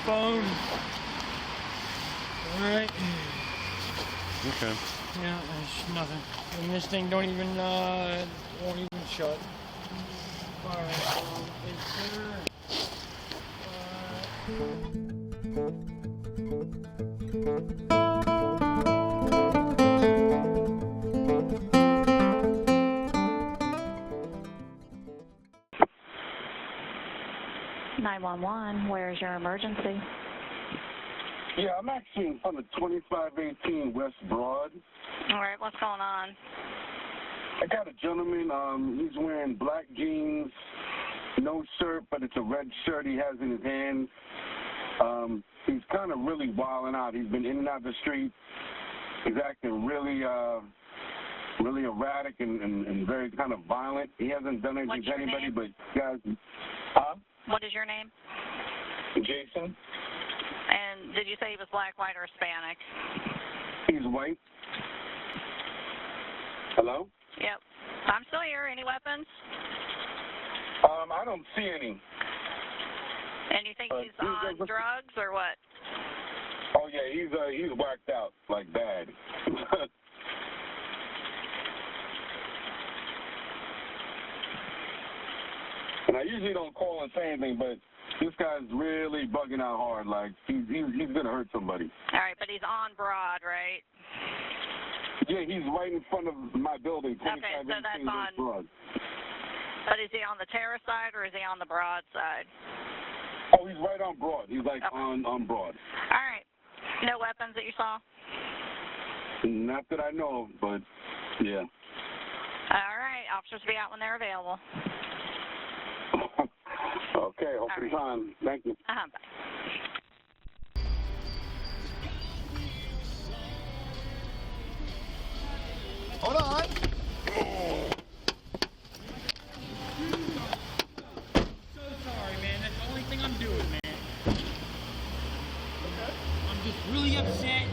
Phone. Alright. Okay. Yeah, there's nothing. And this thing won't even shut. Alright, is there... 911, where's your emergency? Yeah, I'm actually in front of 2518 West Broad. All right, what's going on? I got a gentleman, he's wearing black jeans, no shirt, but it's a red shirt he has in his hand. He's kind of really wilding out. He's been in and out the street. He's acting really erratic and very kind of violent. He hasn't done anything to anybody, but guys, What is your name? Jason. And did you say he was black, white, or Hispanic? He's white. Hello? Yep. I'm still here. Any weapons? I don't see any. And you think he's on drugs or what? Oh yeah, he's whacked out like bad. And I usually don't call and say anything, but this guy's really bugging out hard. Like he's gonna hurt somebody. All right, but he's on Broad, right? Yeah, he's right in front of my building. Okay, so that's on. Broad. But is he on the terrace side or is he on the Broad side? Oh, he's right on Broad. He's like on Broad. All right. No weapons that you saw? Not that I know of, but yeah. All right. Officers will be out when they're available. Okay, open time. Thank you. Bye. Hold on. So sorry, man. That's the only thing I'm doing, man. I'm just really upset.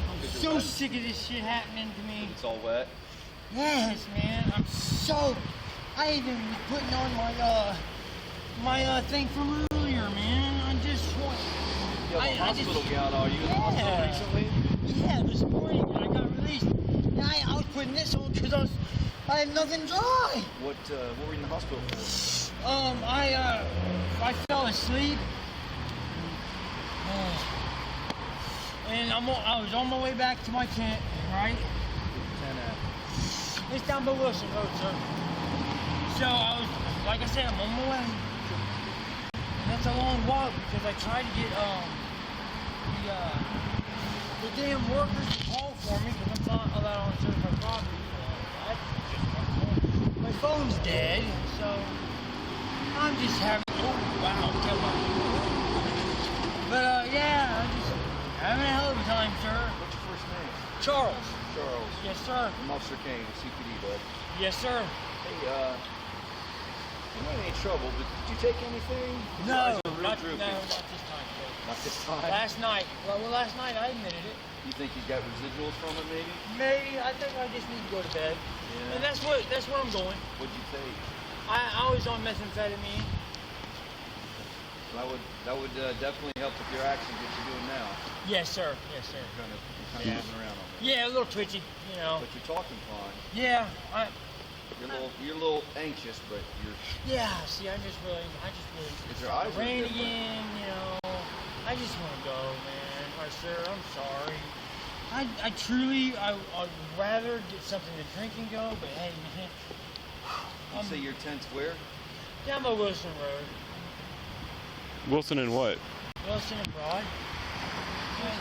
I'm so sick of this shit happening to me. It's all wet. Yes, man. I even was putting on my thing from earlier, man. I just want. You have a hospital gown, are you in the hospital recently? Yeah, this morning when I got released. I was putting this on because I had nothing dry. What were you in the hospital for? I fell asleep. And I was on my way back to my tent, right? It's down by Wilson Road, sir. So like I said, I'm on my way. And that's a long walk because I tried to get the damn workers to call for me because I'm not allowed on certified property. My phone's dead, so I'm just having. Oh wow, come on. But yeah, I'm just having a hell of a time, sir. What's your first name? Charles. Charles. Yes, sir. I'm Officer Kane, the CPD, bud. Yes, sir. Hey, you're not in any trouble, but did you take anything? No, Your eyes are not really this droopy. time, sir. Not this time? Last night. Well, last night I admitted it. You think you got residuals from it, maybe? Maybe. I think I just need to go to bed. Yeah. And that's where I'm going. What'd you take? I was on methamphetamine. That would definitely help with your actions that you're doing now. Yes, sir. Yes, sir. You're kind of Yeah. moving around on that. Yeah, a little twitchy, you know. But you're talking fine. Yeah, You're a little anxious, but you're. yeah. See, I just really. Is your eyes rain different? again, you know. I just want to go, man. Sir, I'm sorry. I'd rather get something to drink and go, but hey, man. You say your tent's where? Down by Wilson Road. Wilson and what? Wilson and Broad.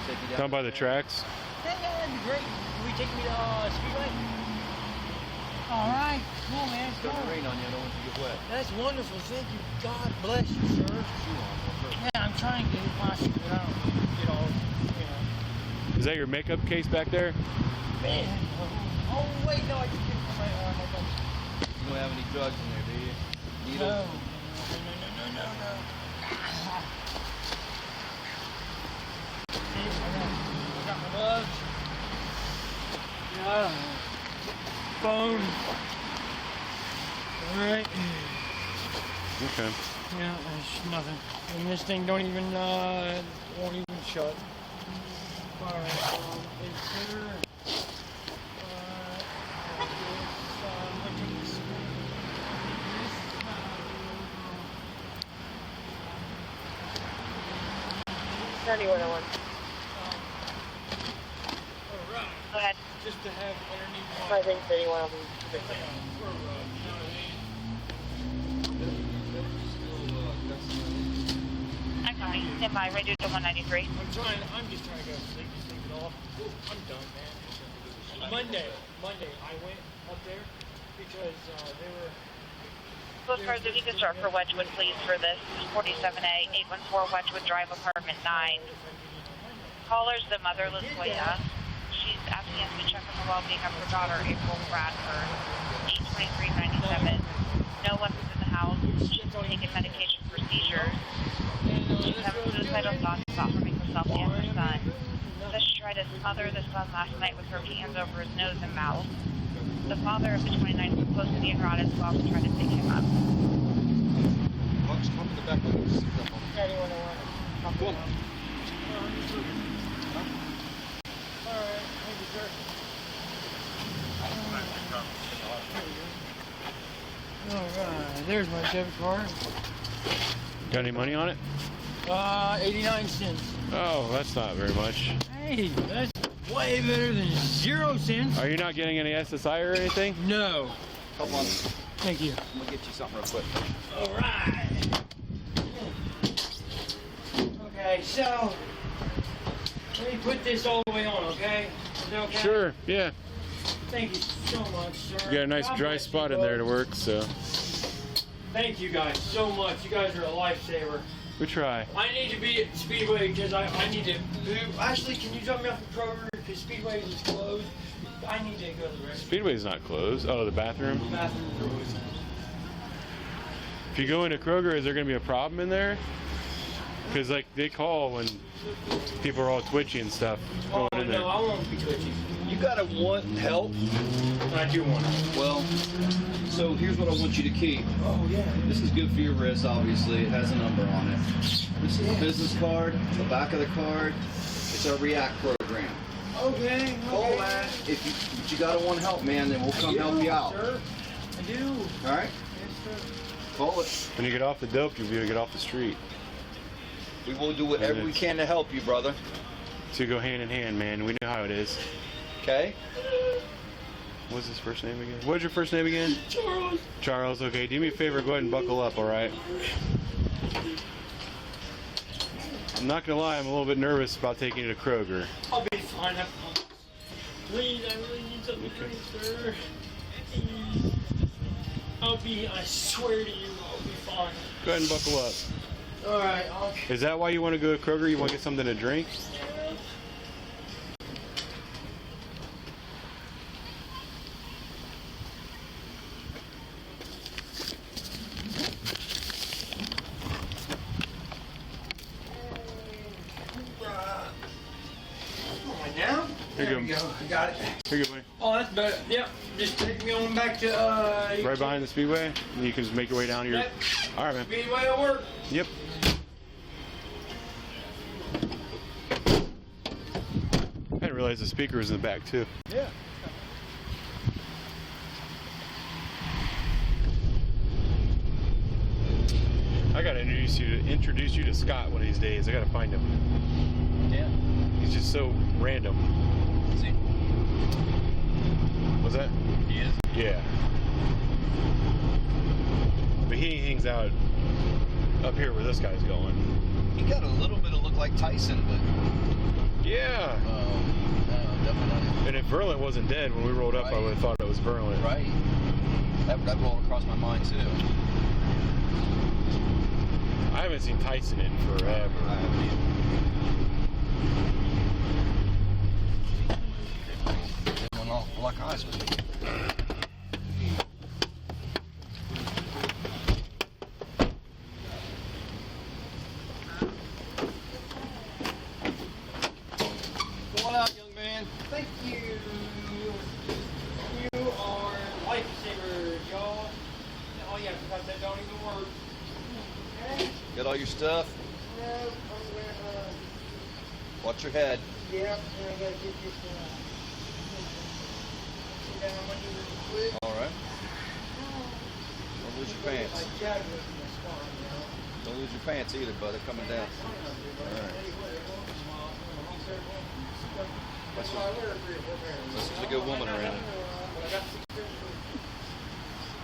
Take you Down by the there. tracks? Yeah, that'd be great. Will you take me to Speedway? All right, cool, man. It's starting to rain on you. I don't want you to get wet. That's wonderful. Thank you. God bless you, sir. Shoe on. Yeah, I'm trying to get it possible, but I don't get all, you know. Is that your makeup case back there? Man. Oh, wait, no, I just get it from my buddy. You don't have any drugs in there, do you? Needles? No. I got my gloves. Yeah. Phone. All right. Okay. Yeah, it's nothing. And this thing don't even, won't even shut. Alright, is there, Go ahead. just to have underneath I think 31 of them. I copy. Stand by. Radio to 193. I'm just trying to go to sleep, sleep it off. I'm done, man. Monday, I went up there because they were. Postcards, if you could start for Wedgewood, please, for this 47A, 814 Wedgewood Drive, apartment 9. Caller's the mother, Latoya. She's asking us to check on the well-being of her daughter, April Bradford, 82397. No one was in the house. She's taking medication for seizures. She's having suicidal thoughts about harming herself and her son. Says she tried to smother the son last night with her hands over his nose and mouth. The father of the 29th was close to being rod as well to try to pick him up. Come to the back of the seat. 3101. Come on. Alright, thank you, sir. Alright, there's my debit card. Got any money on it? 89 cents. Oh, that's not very much. Hey, that's way better than 0 cents. Are you not getting any SSI or anything? No. Come on. Thank you. I'm gonna get you something real quick. Alright. Okay, so let me put this all the way on, okay? Is that okay? Sure, yeah. Thank you so much, sir. You got a nice God dry bless spot you in there to both. work, so Thank you guys so much. You guys are a lifesaver. we try. I need to be at Speedway because I need to move. Actually, can you drop me off at Kroger? Because Speedway is closed. I need to go to the restroom. Speedway's not closed. Oh, the bathroom? The bathroom's closed. If you go into Kroger, is there going to be a problem in there? Because, like, they call when people are all twitchy and stuff Oh, going in there. no, I won't be twitchy. You gotta want help. I do want it. Well, so here's what I want you to keep. Oh, yeah. This is good for your wrist, obviously. It has a number on it. This is a business card. The back of the card, it's our React program. Okay. Call that. If you gotta want help, man, then we'll come help you out. Sir. I do. All right? Yes, sir. Call it. When you get off the dope, you'll be able to get off the street. We will do whatever we can to help you, brother. So you go hand in hand, man. We know how it is. Okay? What's his first name again? What's your first name again? Charles. Charles. Okay, do me a favor. Go ahead and buckle up, all right? I'm not going to lie. I'm a little bit nervous about taking you to Kroger. I'll be fine. I promise. Please, I really need something to drink, sir. Please. I swear to you, I'll be fine. Go ahead and buckle up. Alright, Is that why you want to go to Kroger? You want to get something to drink? now? Here There you we go. go. I got it. Here you go, buddy. Oh, that's better. Yep. Just take me on back to, Right behind the Speedway, and you can just make your way down here. Yep. All right, man. Speedway will work. Yep. I didn't realize the speaker was in the back, too. Yeah. I gotta introduce you to Scott one of these days. I gotta find him. Yeah. He's just so random. Is he? Was that? He is. Yeah. But he hangs out up here where this guy's going. He got a little bit of look like Tyson, but Yeah. no, definitely not. And if Verlin wasn't dead when we rolled up, I would have thought it was Verlin. Right. That rolled across my mind too. I haven't seen Tyson in forever. I haven't either. Going all black eyes with me. Go on out, young man. Thank you. You are lifesavers, y'all. Oh yeah, I forgot that don't even work. Got all your stuff? No, I'm gonna, Watch your head. yeah, and I gotta get this, sit down on you really quick. All right. Don't lose your pants. My jacket in my spine, you know. Don't lose your pants either, bud. They're coming down. All right. This is a good woman around.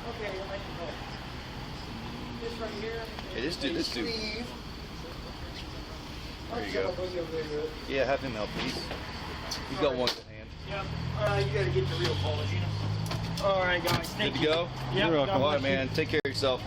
Okay, I can help. This right here. Hey, this dude. Sleeve. There you go. Yeah, have him help, please. He's got one good hand. Yeah. You gotta get the real polish, you know. All right, guys. Good to go? Yeah. You're welcome. All right, man. Take care of yourself.